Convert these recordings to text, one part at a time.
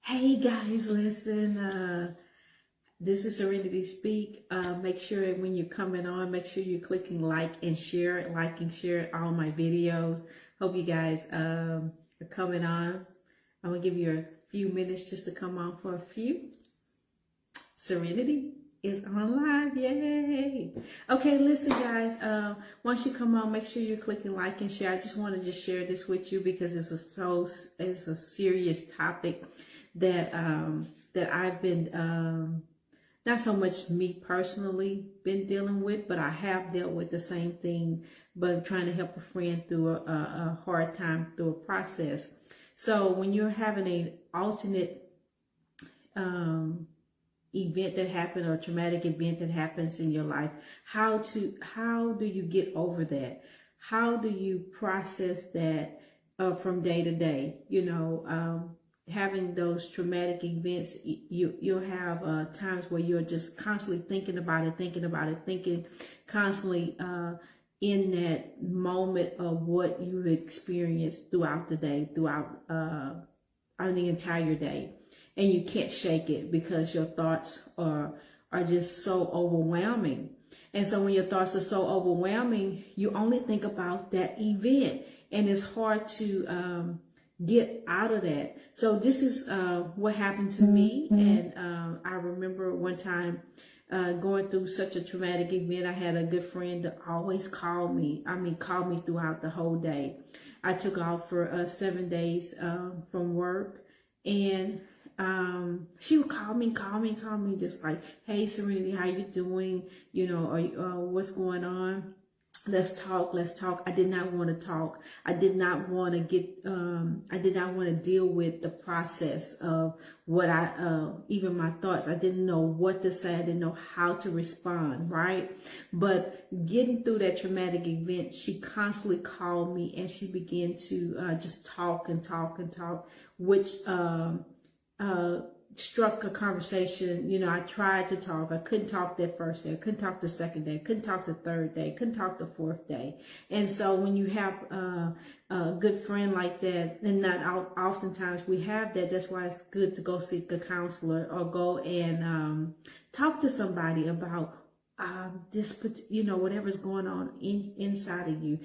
Hey guys, listen, this is Serenity Speak. Make sure when you're coming on, make sure you're clicking like and share all my videos. Hope you guys are coming on. I'm gonna give you a few minutes just to come on for a few. Serenity is on live, yay! Okay, listen guys, once you come on, make sure you're clicking like and share. I just want to just share this with you because it's a serious topic that that I've been not so much me personally been dealing with, but I have dealt with the same thing, but I'm trying to help a friend through a hard time through a process. So when you're having an alternate event that happened or a traumatic event that happens in your life, how do you get over that? How do you process that from day to day? Having those traumatic events, you'll have times where you're just constantly thinking about it, thinking constantly in that moment of what you experienced throughout the day, throughout the entire day. And you can't shake it because your thoughts are just so overwhelming. And so when your thoughts are so overwhelming, you only think about that event, and it's hard to get out of that. So this is what happened to me. And I remember one time going through such a traumatic event. I had a good friend that always called me throughout the whole day. I took off for 7 days from work, and she would call me, just like, hey, Serenity, how you doing? What's going on? Let's talk. I did not want to talk. I did not want to deal with the process of what even my thoughts. I didn't know what to say. I didn't know how to respond, right? But getting through that traumatic event, she constantly called me and she began to just talk, which struck a conversation. I tried to talk. I couldn't talk that first day. I couldn't talk the second day. I couldn't talk the third day. I couldn't talk the fourth day. And so when you have a good friend like that, and not oftentimes we have that, that's why it's good to go seek a counselor or go and talk to somebody about this, whatever's going on inside of you.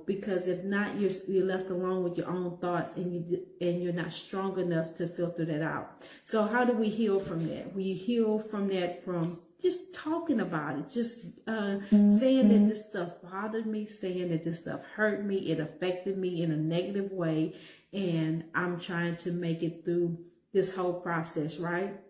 Because if not, you're left alone with your own thoughts, and you're not strong enough to filter that out. So how do we heal from that? We heal from that from just talking about it, just saying that this stuff bothered me, saying that this stuff hurt me, it affected me in a negative way, and I'm trying to make it through this whole process, right?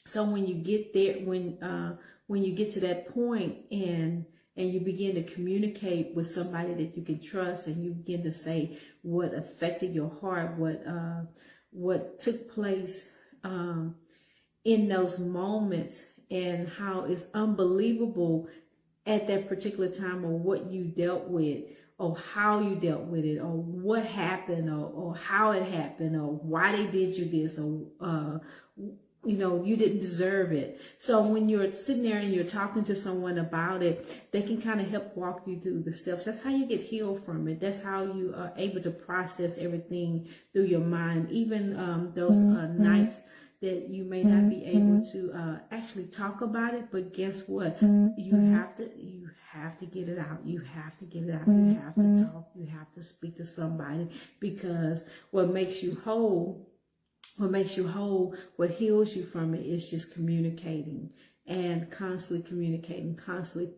So when you get there, when you get to that point and you begin to communicate with somebody that you can trust, and you begin to say what affected your heart, what took place in those moments, and how it's unbelievable at that particular time, or what you dealt with, or how you dealt with it, or what happened, or how it happened, or why they did you this, or you didn't deserve it. So when you're sitting there and you're talking to someone about it, they can kind of help walk you through the steps. That's how you get healed from it. That's how you are able to process everything through your mind. Even those nights that you may not be able to actually talk about it, but guess what? You have to get it out. You have to get it out. You have to talk. You have to speak to somebody, because what makes you whole, what heals you from it is just communicating, and constantly communicating, constantly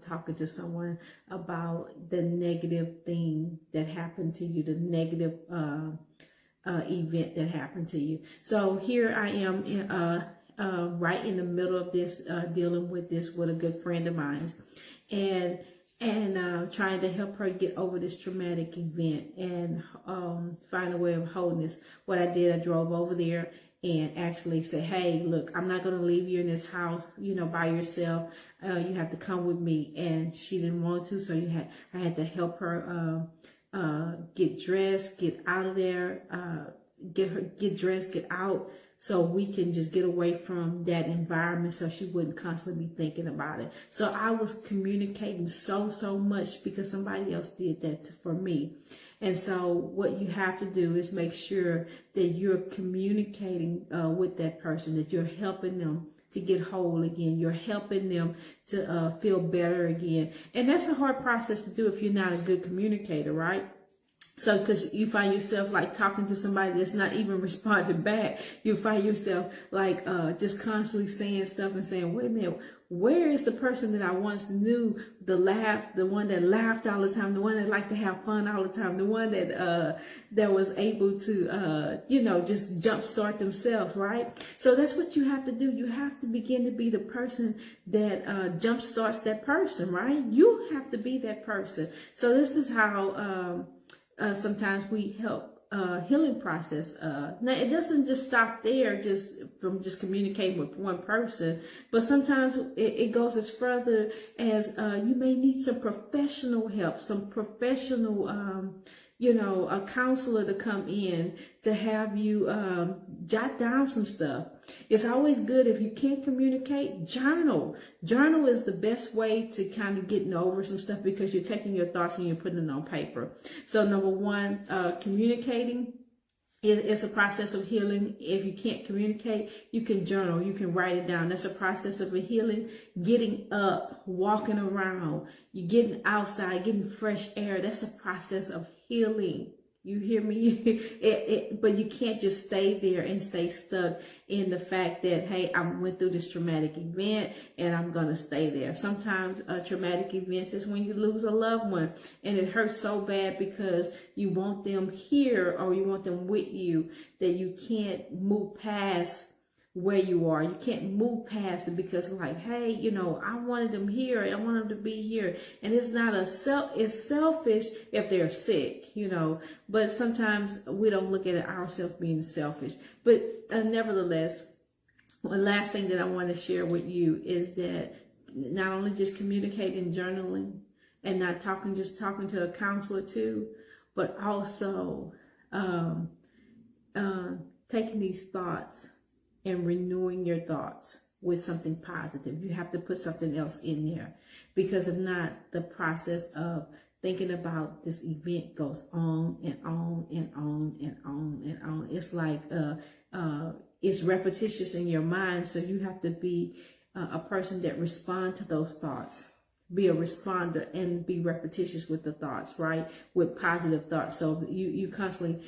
talking to someone about the negative thing that happened to you, the negative event that happened to you. So here I am right in the middle of this, dealing with this with a good friend of mine, and trying to help her get over this traumatic event and find a way of holding this. What I did, I drove over there and actually said, hey, look, I'm not going to leave you in this house, by yourself. You have to come with me. And she didn't want to, so I had to help her get dressed, get out of there, get dressed, get out, so we can just get away from that environment, so she wouldn't constantly be thinking about it. So I was communicating so much because somebody else did that for me. And so what you have to do is make sure that you're communicating with that person, that you're helping them to get whole again. You're helping them to feel better again. And that's a hard process to do if you're not a good communicator, right? So, because you find yourself like talking to somebody that's not even responding back, you find yourself like just constantly saying stuff and saying, wait a minute, where is the person that I once knew, the one that laughed all the time, the one that liked to have fun all the time, the one that was able to, just jumpstart themselves, right? So that's what you have to do. You have to begin to be the person that jumpstarts that person, right? You have to be that person. So this is how sometimes we help healing process. Now it doesn't just stop there, just from just communicating with one person, but sometimes it goes as further as you may need some professional help, some professional a counselor to come in to have you jot down some stuff. It's always good if you can't communicate, journal. Journal is the best way to kind of getting over some stuff, because you're taking your thoughts and you're putting it on paper. So number one, communicating. It's a process of healing. If you can't communicate, you can journal, you can write it down. That's a process of a healing. Getting up, walking around, you're getting outside, getting fresh air. That's a process of healing. You hear me? But you can't just stay there and stay stuck in the fact that, hey, I went through this traumatic event and I'm going to stay there. Sometimes traumatic events is when you lose a loved one, and it hurts so bad because you want them here or you want them with you that you can't move past where you are. You can't move past it because like, hey, I wanted them here. I want them to be here. And it's not it's selfish if they're sick, but sometimes we don't look at it ourselves being selfish. But nevertheless, one last thing that I want to share with you is that not only just communicating, journaling, and not talking to a counselor too, but also taking these thoughts and renewing your thoughts with something positive. You have to put something else in there, because if not, the process of thinking about this event goes on and on and on and on and on. It's like it's repetitious in your mind, so you have to be a person that responds to those thoughts. Be a responder and be repetitious with the thoughts, right? With positive thoughts. So you constantly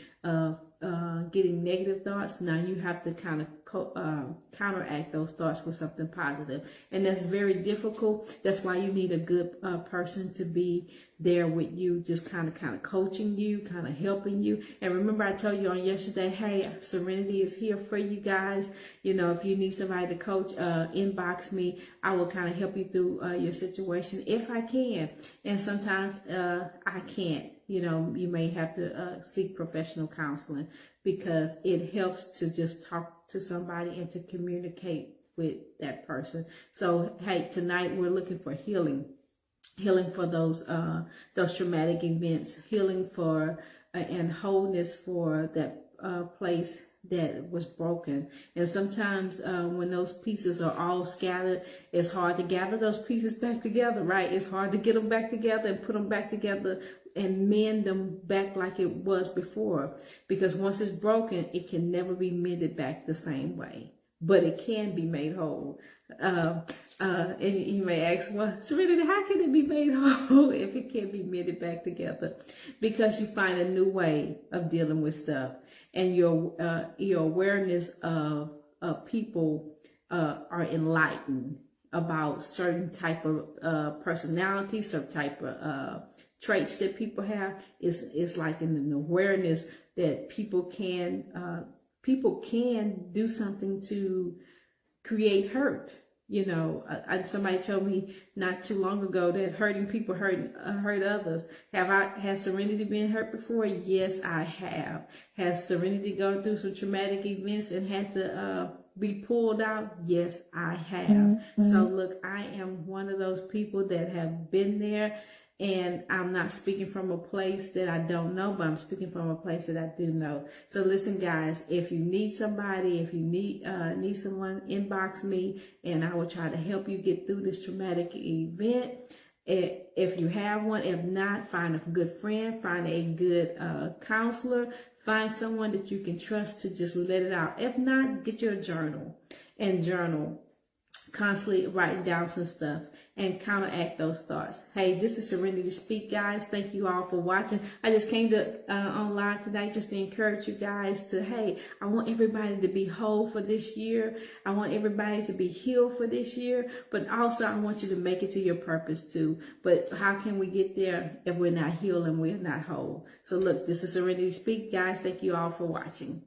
getting negative thoughts. Now you have to kind of counteract those thoughts with something positive, and that's very difficult. That's why you need a good person to be there with you, just kind of coaching you, kind of helping you. And remember, I told you on yesterday, hey, Serenity is here for you guys. If you need somebody to coach, inbox me. I will kind of help you through your situation if I can. And sometimes I can't. You may have to seek professional counseling, because it helps to just talk to somebody and to communicate with that person. So, hey, tonight we're looking for healing for those traumatic events, healing for and wholeness for that place that was broken. And sometimes when those pieces are all scattered, it's hard to gather those pieces back together, right? It's hard to get them back together and put them back together and mend them back like it was before, because once it's broken, it can never be mended back the same way, but it can be made whole. And you may ask, well, Serenity, how can it be made whole if it can't be mended back together? Because you find a new way of dealing with stuff, and your awareness of people are enlightened about certain type of personality, certain type of traits that people have. Is like an awareness that people can do something to create hurt. Somebody told me not too long ago that hurting people hurt others. Has Serenity been hurt before? Yes, I have. Has Serenity gone through some traumatic events and had to be pulled out? Yes, I have. Mm-hmm. So look, I am one of those people that have been there. And I'm not speaking from a place that I don't know, but I'm speaking from a place that I do know. So listen, guys, if you need somebody, if you need someone, inbox me, and I will try to help you get through this traumatic event. If you have one, if not, find a good friend, find a good counselor, find someone that you can trust to just let it out. If not, get your journal and journal. Constantly writing down some stuff and counteract those thoughts. Hey, this is Serenity Speak, guys. Thank you all for watching. I just came to on live today just to encourage you guys to, hey, I want everybody to be whole for this year. I want everybody to be healed for this year, but also I want you to make it to your purpose too. But how can we get there if we're not healed and we're not whole? So look, this is Serenity Speak, guys. Thank you all for watching.